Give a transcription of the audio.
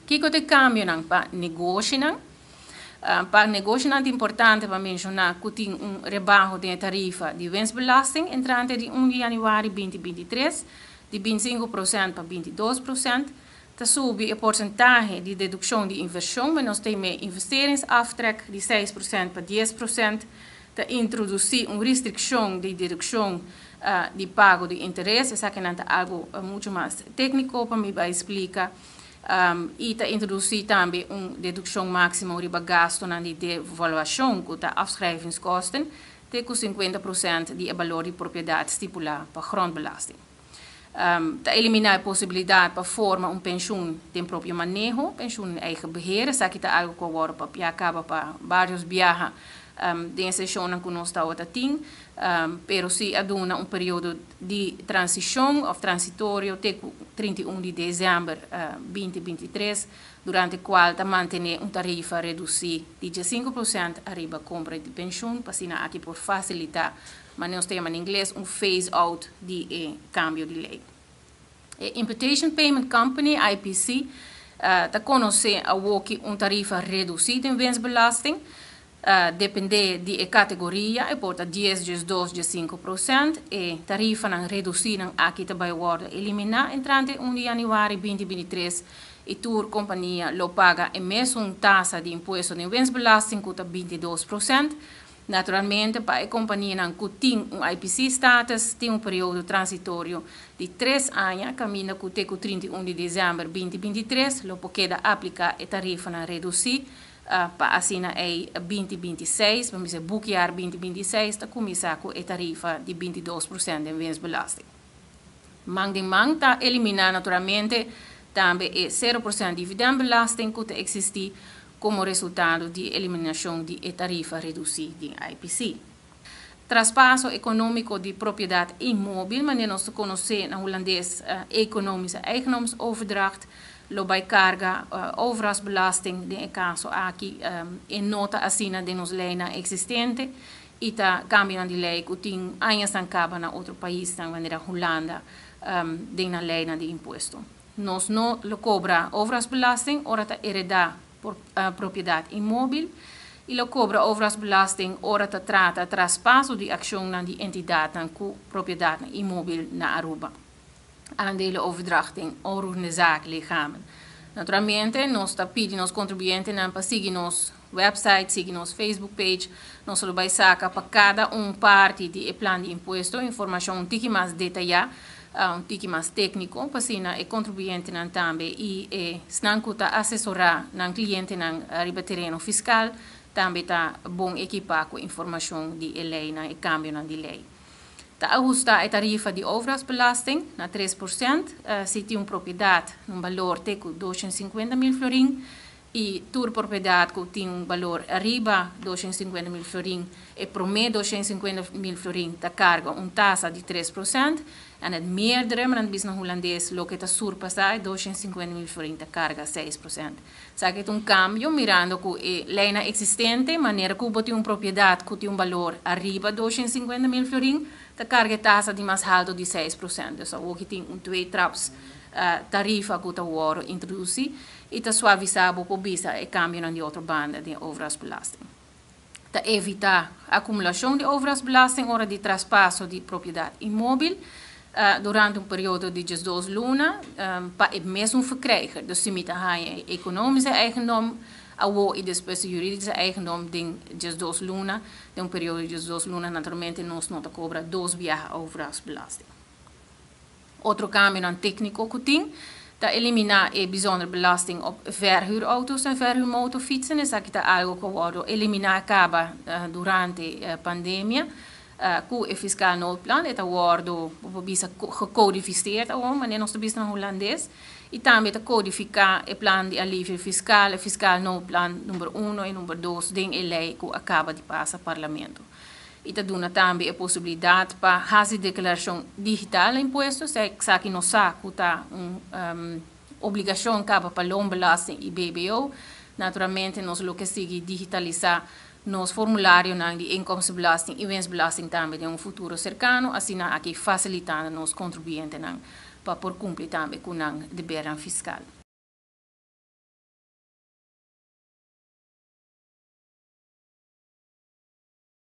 Kiko de cambio nang pa negócio nang. Para negócio é importante para mencionar que tem rebaixo de tarifa de winstbelasting entrante de 1 de januari 2023 de 25% para 22%. Te sobe o porcentagem de dedução de inversão, mas nós temos investeringsaftrek de 6% para 10%. Te introduzir uma restrição de dedução de pago de interesse, isso aqui é algo muito mais técnico para me explicar. E te introduzir também uma dedução máxima de gasto na de devaluação, que de afschrijvingskosten, de 50% de valor de propriedade stipulado para grondbelasting. Te eliminar a possibilidade para formar um pensioen de próprio manejo, pensioen eigen beheer, isso aqui é algo que agora para acaba para vários viagens de sessão que nós estamos a ter, pero se aduna um período de transição ou transitório até 31 de dezembro 2023, durante o qual está manter uma tarifa reduzida de 5% arriba a compra de pensão, para assinar aqui por facilitar, mas nós temos em inglês phase-out de câmbio de lei. A Imputation Payment Company, IPC, está conhecendo uma tarifa reduzida em winstbelasting, depende de categoria, e porta 10, 12, 5%, e tarifa não reduzida aqui também vai eliminar entrante 1 de januari 2023, e tour companhia lo paga a mesma taxa de imposto de winstbelasting que é 22%. Naturalmente, para a companhia que tem um IPC status, tem um período transitório de 3 anos, caminha com 31 de dezembro 2023, lo pode aplicar a tarifa na reduzir para assinar em 2026, vamos dizer, boekjaar 2026, está começar com a tarifa de 22% de winstbelasting. Mang de mang está eliminar naturalmente também a 0% de dividendbelasting que existe como resultado de eliminação de tarifa reduzida de IPC. Traspasso econômico de propriedade imóvel, mas nós conhecemos na holandês economische eigendomsoverdracht, lo bij carga overheidsbelasting, de caso aqui em nota assina de nos leina existente, e tá cambia de lei que tem anos acaba na outro país, na maneira Holanda, de na leina de imposto. Nós não lo cobra overheidsbelasting, ora tá heredar por propriedade imóvel, e lo cobra overheidsbelasting, ora tá trata traspasso de ação na de entidade na propriedade imóvel na Aruba. Aandelen overdrachting, onroerende zaken lichamen. Naturalmente, nós pedimos aos contribuintes para seguir nosso website, seguir nosso Facebook page, nós vamos sacar para cada parte do plano de imposto, informação um pouco mais detalhada, um pouco mais técnico, para assim o contribuinte também e se não assessorar o cliente na terreno fiscal, também está bom equipar com informação de lei e câmbio de lei. Está ajustar a tarifa de overheidsbelasting na 3%, se tem uma propriedade num valor de 250 mil florin e toda propriedade que tem um valor arriba 250 mil florin e promedio 250 mil florin está carga uma taxa de 3%, en het meerdere, maar in het business holandês, lo que está surpassar 250 mil florin está carga 6%. Sabe que é cambio mirando com a lei existente, maneira que tem uma propriedade que tem um valor arriba 250 mil florin, está carga taxa de mais alto de 6%. Então, o que tem dois traps tarifa que está introduzir e está suavizar o bisa e cambio na de outra banda de overheidsbelasting. Está evitar a acumulação de overheidsbelasting hora de traspasso de propriedade imóvel durante um período de 2 luna para o mesmo verkrijger. Dus je moet een economische eigendom e depois juridische eigendom de 2 luna, de um período de 2 luna, naturalmente nós não cobra 2 viagens overheidsbelasting. Outro caminho técnico que tem, dat eliminar a bijzondere belasting op verhuurauto's en verhuurmotorfietsen. Is dat algo que wordt eliminar acaba durante a pandemia. Com o fiscal noodplan, het wordt gecodificeerd, maar nós temos no holandês. E também codificar o plano de alívio fiscal, o fiscal noodplan número 1 e número 2, de lei que acaba de passar ao parlamento. E dá também a possibilidade para fazer declaração digital de impostos, que aqui não sabe que está obrigação acaba para loonbelasting e BBO. Naturalmente, nós lo que sigue digitalizar nos formulários de inkomstenbelasting e winstbelasting também de um futuro cercano, assim aqui facilitando nos contribuintes para por cumprir também com o dever fiscal.